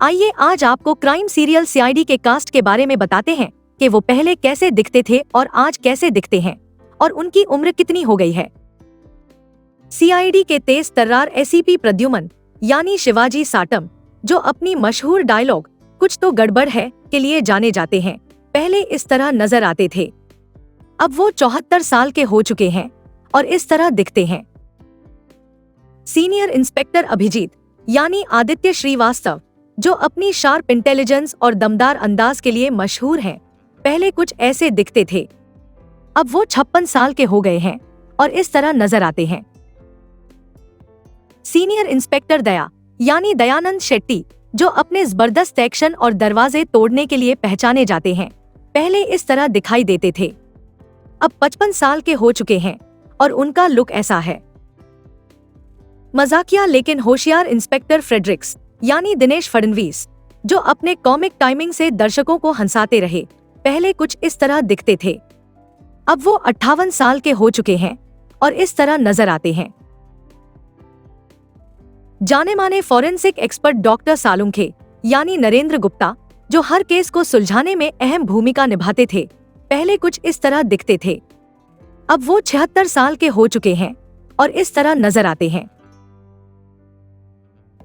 आइए आज आपको क्राइम सीरियल सीआईडी के कास्ट के बारे में बताते हैं कि वो पहले कैसे दिखते थे और आज कैसे दिखते हैं और उनकी उम्र कितनी हो गई है। सीआईडी के तेज तर्रार एसीपी प्रद्युमन यानी शिवाजी साटम, जो अपनी मशहूर डायलॉग कुछ तो गड़बड़ है के लिए जाने जाते हैं, पहले इस तरह नजर आते थे। अब वो 74 साल के हो चुके हैं और इस तरह दिखते हैं। सीनियर इंस्पेक्टर अभिजीत यानी आदित्य श्रीवास्तव, जो अपनी शार्प इंटेलिजेंस और दमदार अंदाज के लिए मशहूर हैं, पहले कुछ ऐसे दिखते थे। अब वो 56 साल के हो गए हैं और इस तरह नजर आते हैं। सीनियर इंस्पेक्टर दया यानी दयानंद शेट्टी, जो अपने जबरदस्त एक्शन और दरवाजे तोड़ने के लिए पहचाने जाते हैं, पहले इस तरह दिखाई देते थे। अब 55 साल के हो चुके हैं और उनका लुक ऐसा है। मजाकिया लेकिन होशियार इंस्पेक्टर फ्रेडरिक्स यानी दिनेश फडणवीस, जो अपने कॉमिक टाइमिंग से दर्शकों को हंसाते रहे, पहले कुछ इस तरह दिखते थे। अब वो 58 साल के हो चुके हैं और इस तरह नजर आते हैं। जाने माने फॉरेंसिक एक्सपर्ट डॉक्टर सालुंखे यानी नरेंद्र गुप्ता, जो हर केस को सुलझाने में अहम भूमिका निभाते थे, पहले कुछ इस तरह दिखते थे। अब वो 76 साल के हो चुके हैं और इस तरह नजर आते हैं।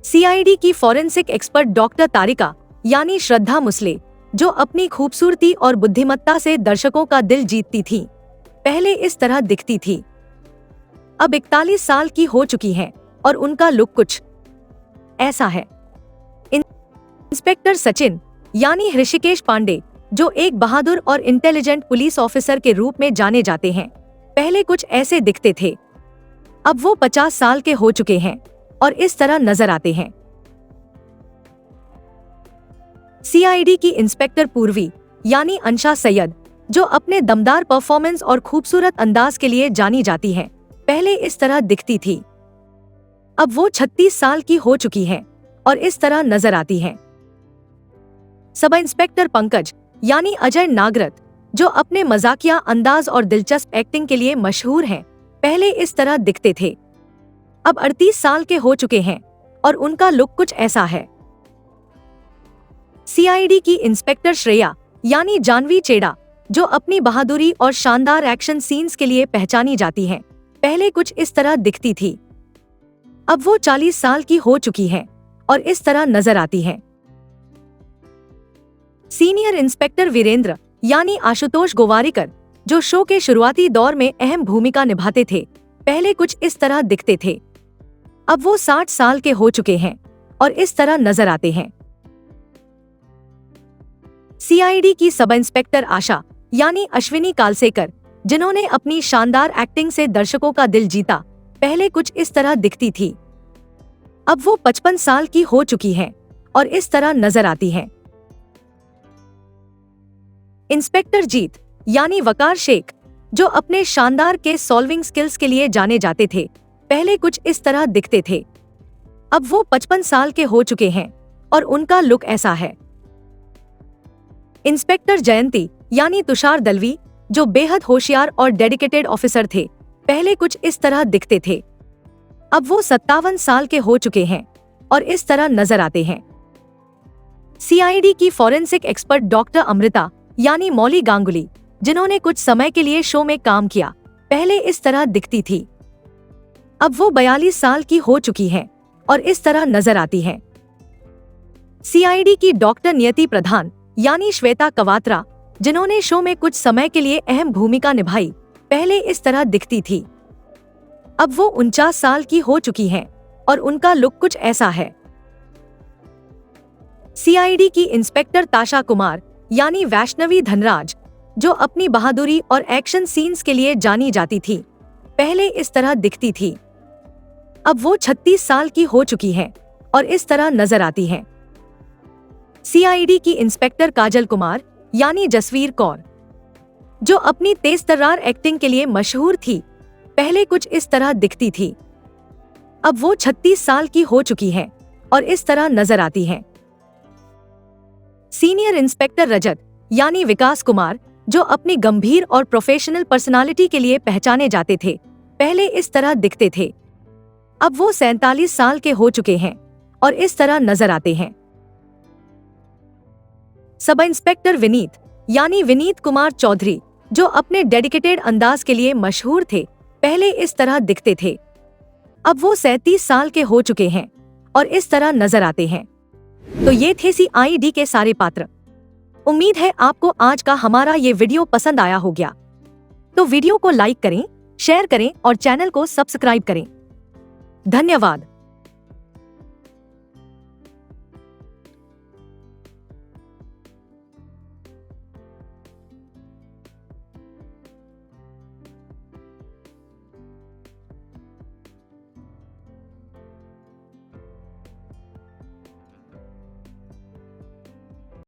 सीआईडी की फॉरेंसिक एक्सपर्ट डॉक्टर तारिका यानी श्रद्धा मुसले, जो अपनी खूबसूरती और बुद्धिमत्ता से दर्शकों का दिल जीतती थी, पहले इस तरह दिखती थी। अब 41 साल की हो चुकी हैं और उनका लुक कुछ ऐसा है। इंस्पेक्टर सचिन यानी ऋषिकेश पांडे, जो एक बहादुर और इंटेलिजेंट पुलिस ऑफिसर के रूप में जाने जाते हैं, पहले कुछ ऐसे दिखते थे। अब वो 50 साल के हो चुके हैं और इस तरह नजर आते हैं। सीआईडी की इंस्पेक्टर पूर्वी यानी अंशा सैयद, जो अपने दमदार परफॉर्मेंस और खूबसूरत अंदाज के लिए जानी जाती हैं, पहले इस तरह दिखती थी। अब वो 36 साल की हो चुकी हैं और इस तरह नजर आती हैं। सब इंस्पेक्टर पंकज यानी अजय नागरथ, जो अपने मजाकिया अंदाज और दिलचस्प एक्टिंग के लिए मशहूर हैं, पहले इस तरह दिखते थे। अब 38 साल के हो चुके हैं और उनका लुक कुछ ऐसा है। सीआईडी की इंस्पेक्टर श्रेया यानी जानवी चेड़ा, जो अपनी बहादुरी और शानदार एक्शन सीन्स के लिए पहचानी जाती हैं, पहले कुछ इस तरह दिखती थी। अब वो 40 साल की हो चुकी हैं और इस तरह नजर आती हैं। सीनियर इंस्पेक्टर वीरेंद्र यानी आशुतोष गोवारिकर, जो शो के शुरुआती दौर में अहम भूमिका निभाते थे, पहले कुछ इस तरह दिखते थे। अब वो 60 साल के हो चुके हैं और इस तरह नजर आते हैं। सीआईडी की सब इंस्पेक्टर आशा यानी अश्विनी कालसेकर, जिन्होंने अपनी शानदार एक्टिंग से दर्शकों का दिल जीता, पहले कुछ इस तरह दिखती थी। अब वो 55 साल की हो चुकी हैं और इस तरह नजर आती हैं। इंस्पेक्टर जीत यानी वकार शेख, जो अपने शानदार केस सॉल्विंग स्किल्स के लिए जाने जाते थे, पहले कुछ इस तरह दिखते थे। अब वो 55 साल के हो चुके हैं और उनका लुक ऐसा है। इंस्पेक्टर जयंती यानी तुषार दलवी, जो बेहद होशियार और डेडिकेटेड ऑफिसर थे, पहले कुछ इस तरह दिखते थे। अब वो 57 साल के हो चुके हैं और इस तरह नजर आते हैं। सीआईडी की फॉरेंसिक एक्सपर्ट डॉक्टर अमृता यानी मौली गांगुली, जिन्होंने कुछ समय के लिए शो में काम किया, पहले इस तरह दिखती थी। अब वो 42 साल की हो चुकी हैं और इस तरह नजर आती हैं। सीआईडी की डॉक्टर नियति प्रधान यानी श्वेता कवात्रा, जिन्होंने शो में कुछ समय के लिए अहम भूमिका निभाई, पहले इस तरह दिखती थी। अब वो 49 साल की हो चुकी हैं और उनका लुक कुछ ऐसा है। सीआईडी की इंस्पेक्टर ताशा कुमार यानी वैष्णवी धनराज, जो अपनी बहादुरी और एक्शन सीन्स के लिए जानी जाती थी, पहले इस तरह दिखती थी। अब वो 36 साल की हो चुकी हैं और इस तरह नजर आती हैं। सीआईडी की इंस्पेक्टर काजल कुमार यानी जसवीर कौर, जो अपनी तेज तर्रार एक्टिंग के लिए मशहूर थी, पहले कुछ इस तरह दिखती थी। अब वो 36 साल की हो चुकी हैं और इस तरह नजर आती हैं। सीनियर इंस्पेक्टर रजत यानी विकास कुमार, जो अपनी गंभीर और प्रोफेशनल पर्सनालिटी के लिए पहचाने जाते थे, पहले इस तरह दिखते थे। अब वो 47 साल के हो चुके हैं और इस तरह नजर आते हैं। सब इंस्पेक्टर विनीत यानी विनीत कुमार चौधरी, जो अपने डेडिकेटेड अंदाज के लिए मशहूर थे, पहले इस तरह दिखते थे। अब वो 37 साल के हो चुके हैं और इस तरह नजर आते हैं। तो ये थे CID के सारे पात्र। उम्मीद है आपको आज का हमारा ये वीडियो पसंद आया हो गया। तो वीडियो को लाइक करें, शेयर करें और चैनल को सब्सक्राइब करें। धन्यवाद।